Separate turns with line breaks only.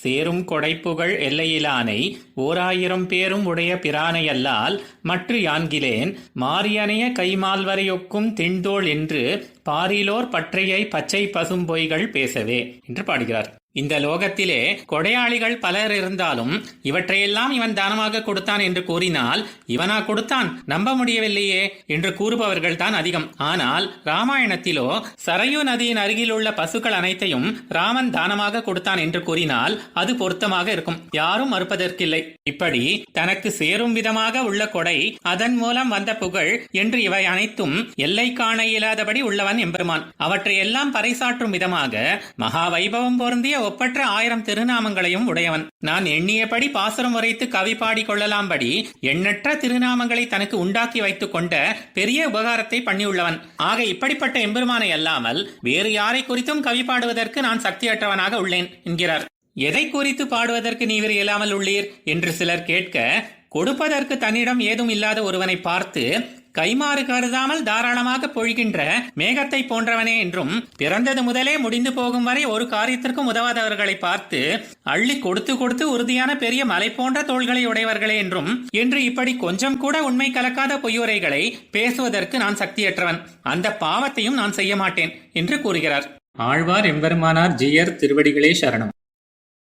சேரும் கொடைப்புகழ் எல்லையிலானை ஓராயிரம் பேரும் உடைய பிரானையல்லால் மற்று யான்கிலேன் மாரியனைய கைமால்வரையொக்கும் திண்தோள் என்று பாரிலோர் பற்றையை பச்சை பசும்பொய்கள் பேசவே என்று பாடுகிறார். இந்த லோகத்திலே கொடையாளிகள் பலர் இருந்தாலும் இவற்றையெல்லாம் இவன் தானமாக கொடுத்தான் என்று கூறினால் இவனா கொடுத்தான், நம்ப முடியவில்லையே என்று கூறுபவர்கள் தான் அதிகம். ஆனால் ராமாயணத்திலோ சரையு நதியின் அருகில் உள்ள பசுக்கள் அனைத்தையும் ராமன் தானமாக கொடுத்தான் என்று கூறினால் அது பொருத்தமாக இருக்கும், யாரும் மறுப்பதற்கில்லை. இப்படி தனக்கு சேரும் விதமாக உள்ள கொடை, அதன் மூலம் வந்த புகழ் என்று இவை அனைத்தும் எல்லை காண இயலாதபடி உள்ளவன் எம்பெருமான். அவற்றையெல்லாம் பறைசாற்றும் விதமாக மகா வைபவம் பொருந்திய ஒப்பற்ற 1000 திருநாமங்களையும் உடையவன். நான் எண்ணியபடி பாசுரம் உரைத்து கவி பாடி கொள்ளலாம்படி எண்ணற்ற திருநாமங்களை தனக்கு உண்டாக்கி வைத்துக் கொண்ட பெரிய உபகாரத்தை பண்ணியுள்ளவன். ஆக இப்படிப்பட்ட எம்பெருமானை அல்லாமல் வேறு யாரை குறித்தும் கவி பாடுவதற்கு நான் சக்தியற்றவனாக உள்ளேன் என்கிறார். எதை குறித்து பாடுவதற்கு நீவர் இயலாமல் உள்ளீர் என்று சிலர் கேட்க, கொடுப்பதற்கு தன்னிடம் ஏதும் இல்லாத ஒருவனை பார்த்து கைமாறு கருதாமல் தாராளமாக பொழிகின்ற மேகத்தை போன்றவனே என்றும், பிறந்தது முதலே முடிந்து போகும் வரை ஒரு காரியத்திற்கும் உதவாதவர்களை பார்த்து அள்ளி கொடுத்து கொடுத்து உறுதியான பெரிய மலை போன்ற தோள்களை உடையவர்களே என்றும் என்று இப்படி கொஞ்சம் கூட உண்மை கலக்காத பொய்யுரைகளை பேசுவதற்கு நான் சக்தியற்றவன். அந்த பாவத்தையும் நான் செய்ய மாட்டேன் என்று கூறுகிறார். ஆழ்வார் எம்பெருமானார் ஜீயர் திருவடிகளே சரணம்.